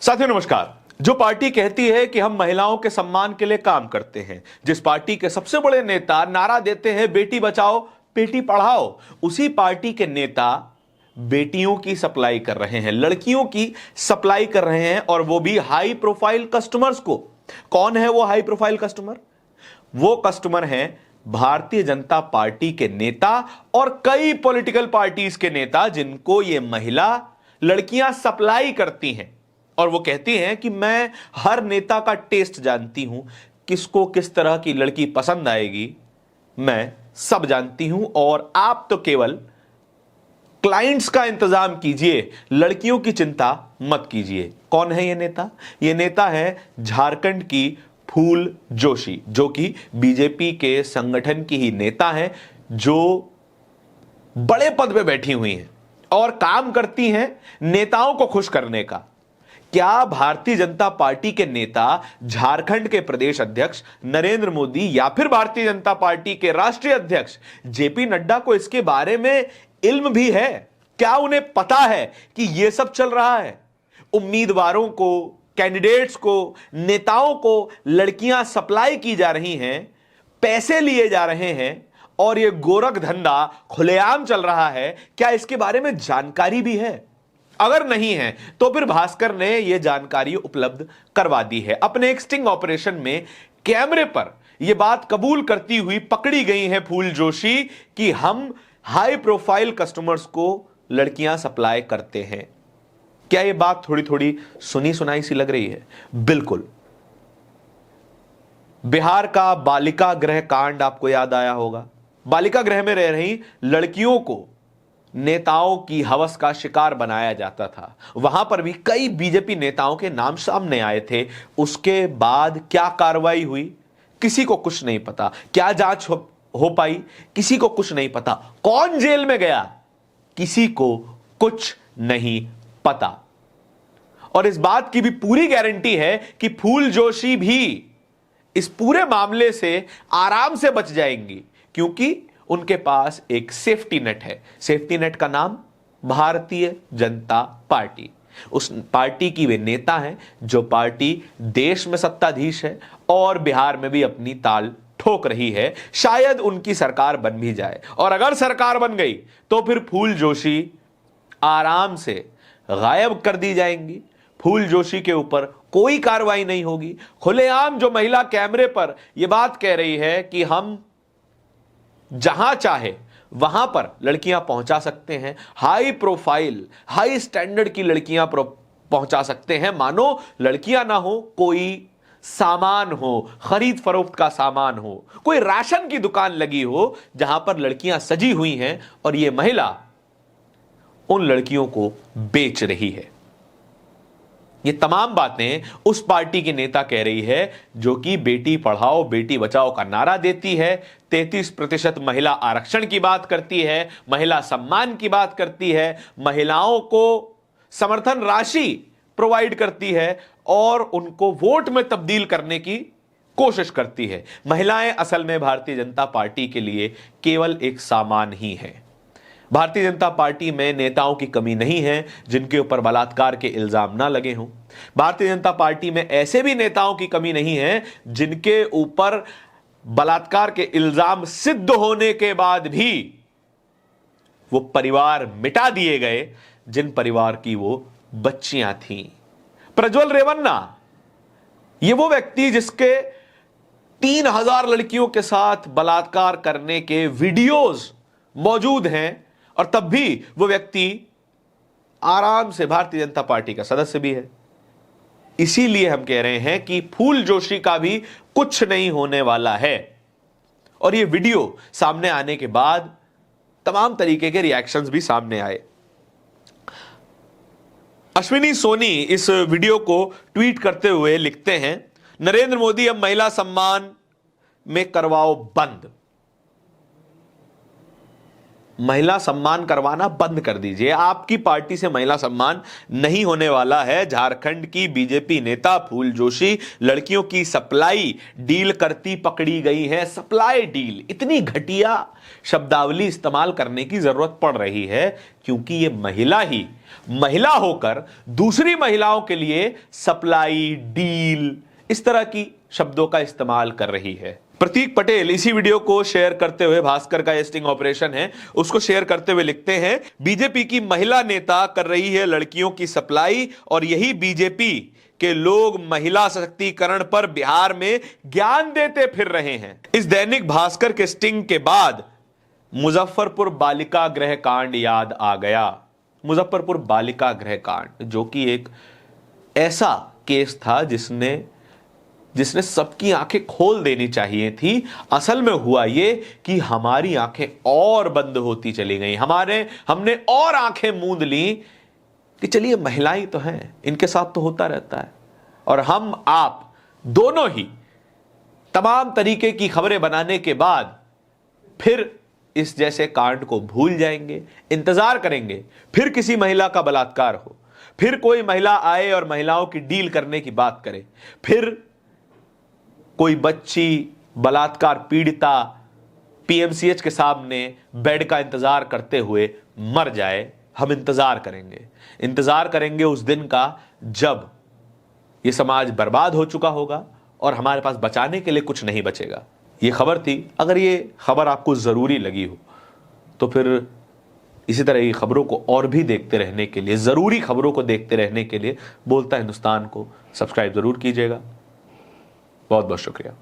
साथियों नमस्कार। जो पार्टी कहती है कि हम महिलाओं के सम्मान के लिए काम करते हैं, जिस पार्टी के सबसे बड़े नेता नारा देते हैं बेटी बचाओ बेटी पढ़ाओ, उसी पार्टी के नेता बेटियों की सप्लाई कर रहे हैं, लड़कियों की सप्लाई कर रहे हैं, और वो भी हाई प्रोफाइल कस्टमर्स को। कौन है वो हाई प्रोफाइल कस्टमर? वो कस्टमर हैं भारतीय जनता पार्टी के नेता और कई पॉलिटिकल पार्टीज के नेता, जिनको ये महिला लड़कियां सप्लाई करती हैं। और वो कहती हैं कि मैं हर नेता का टेस्ट जानती हूं, किसको किस तरह की लड़की पसंद आएगी मैं सब जानती हूं, और आप तो केवल क्लाइंट्स का इंतजाम कीजिए, लड़कियों की चिंता मत कीजिए। कौन है ये नेता? ये नेता है झारखंड की फूल जोशी, जो कि बीजेपी के संगठन की ही नेता हैं, जो बड़े पद पे बैठी हुई हैं और काम करती हैं नेताओं को खुश करने का। क्या भारतीय जनता पार्टी के नेता, झारखंड के प्रदेश अध्यक्ष नरेंद्र मोदी या फिर भारतीय जनता पार्टी के राष्ट्रीय अध्यक्ष जेपी नड्डा को इसके बारे में इल्म भी है? क्या उन्हें पता है कि यह सब चल रहा है? उम्मीदवारों को, कैंडिडेट्स को, नेताओं को लड़कियां सप्लाई की जा रही हैं, पैसे लिए जा रहे हैं और यह गोरख धंधा खुलेआम चल रहा है। क्या इसके बारे में जानकारी भी है? अगर नहीं है तो फिर भास्कर ने यह जानकारी उपलब्ध करवा दी है। अपने एक स्टिंग ऑपरेशन में कैमरे पर यह बात कबूल करती हुई पकड़ी गई है फूल जोशी कि हम हाई प्रोफाइल कस्टमर्स को लड़कियां सप्लाई करते हैं। क्या यह बात थोड़ी थोड़ी सुनी सुनाई सी लग रही है? बिल्कुल। बिहार का बालिका गृह कांड आपको याद आया होगा। बालिका गृह में रह रही लड़कियों को नेताओं की हवस का शिकार बनाया जाता था। वहां पर भी कई बीजेपी नेताओं के नाम सामने आए थे। उसके बाद क्या कार्रवाई हुई, किसी को कुछ नहीं पता। क्या जांच हो पाई, किसी को कुछ नहीं पता। कौन जेल में गया, किसी को कुछ नहीं पता। और इस बात की भी पूरी गारंटी है कि फूल जोशी भी इस पूरे मामले से आराम से बच जाएंगी, क्योंकि उनके पास एक सेफ्टी नेट है। सेफ्टी नेट का नाम भारतीय जनता पार्टी। उस पार्टी की वे नेता हैं जो पार्टी देश में सत्ताधीश है और बिहार में भी अपनी ताल ठोक रही है। शायद उनकी सरकार बन भी जाए, और अगर सरकार बन गई तो फिर फूल जोशी आराम से गायब कर दी जाएंगी। फूल जोशी के ऊपर कोई कार्रवाई नहीं होगी। खुलेआम जो महिला कैमरे पर यह बात कह रही है कि हम जहां चाहे वहां पर लड़कियां पहुंचा सकते हैं, हाई प्रोफाइल, हाई स्टैंडर्ड की लड़कियां पहुंचा सकते हैं, मानो लड़कियां ना हो, कोई सामान हो, खरीद फरोख्त का सामान हो, कोई राशन की दुकान लगी हो जहां पर लड़कियां सजी हुई हैं और यह महिला उन लड़कियों को बेच रही है। ये तमाम बातें उस पार्टी के नेता कह रही है जो कि बेटी पढ़ाओ बेटी बचाओ का नारा देती है, 33% महिला आरक्षण की बात करती है, महिला सम्मान की बात करती है, महिलाओं को समर्थन राशि प्रोवाइड करती है और उनको वोट में तब्दील करने की कोशिश करती है। महिलाएं असल में भारतीय जनता पार्टी के लिए केवल एक सामान ही है। भारतीय जनता पार्टी में नेताओं की कमी नहीं है जिनके ऊपर बलात्कार के इल्जाम ना लगे हों। भारतीय जनता पार्टी में ऐसे भी नेताओं की कमी नहीं है जिनके ऊपर बलात्कार के इल्जाम सिद्ध होने के बाद भी वो परिवार मिटा दिए गए, जिन परिवार की वो बच्चियां थीं। प्रज्वल रेवन्ना, ये वो व्यक्ति जिसके 3000 लड़कियों के साथ बलात्कार करने के वीडियोज मौजूद हैं, और तब भी वो व्यक्ति आराम से भारतीय जनता पार्टी का सदस्य भी है। इसीलिए हम कह रहे हैं कि फूल जोशी का भी कुछ नहीं होने वाला है। और ये वीडियो सामने आने के बाद तमाम तरीके के रिएक्शंस भी सामने आए। अश्विनी सोनी इस वीडियो को ट्वीट करते हुए लिखते हैं, नरेंद्र मोदी अब महिला सम्मान में करवाओ बंद। महिला सम्मान करवाना बंद कर दीजिए। आपकी पार्टी से महिला सम्मान नहीं होने वाला है। झारखंड की बीजेपी नेता फूल जोशी लड़कियों की सप्लाई डील करती पकड़ी गई है। सप्लाई डील, इतनी घटिया शब्दावली इस्तेमाल करने की जरूरत पड़ रही है क्योंकि यह महिला ही महिला होकर दूसरी महिलाओं के लिए सप्लाई, डील, इस तरह की शब्दों का इस्तेमाल कर रही है। प्रतीक पटेल इसी वीडियो को शेयर करते हुए, भास्कर का स्टिंग ऑपरेशन है उसको शेयर करते हुए लिखते हैं, बीजेपी की महिला नेता कर रही है लड़कियों की सप्लाई और यही बीजेपी के लोग महिला सशक्तिकरण पर बिहार में ज्ञान देते फिर रहे हैं। इस दैनिक भास्कर के स्टिंग के बाद मुजफ्फरपुर बालिका गृह कांड याद आ गया। मुजफ्फरपुर बालिका गृह कांड जो कि एक ऐसा केस था जिसने सबकी आंखें खोल देनी चाहिए थी। असल में हुआ ये कि हमारी आंखें और बंद होती चली गई, हमने और आंखें मूंद ली कि चलिए महिलाएं तो हैं, इनके साथ तो होता रहता है, और हम आप दोनों ही तमाम तरीके की खबरें बनाने के बाद फिर इस जैसे कांड को भूल जाएंगे, इंतजार करेंगे फिर किसी महिला का बलात्कार हो, फिर कोई महिला आए और महिलाओं की डील करने की बात करे, फिर कोई बच्ची बलात्कार पीड़िता पीएमसीएच के सामने बेड का इंतजार करते हुए मर जाए। हम इंतजार करेंगे उस दिन का जब यह समाज बर्बाद हो चुका होगा और हमारे पास बचाने के लिए कुछ नहीं बचेगा। यह खबर थी। अगर यह खबर आपको जरूरी लगी हो तो फिर इसी तरह की खबरों को और भी देखते रहने के लिए, जरूरी खबरों को देखते रहने के लिए बोलता हिंदुस्तान को सब्सक्राइब जरूर कीजिएगा। बहुत बहुत शुक्रिया।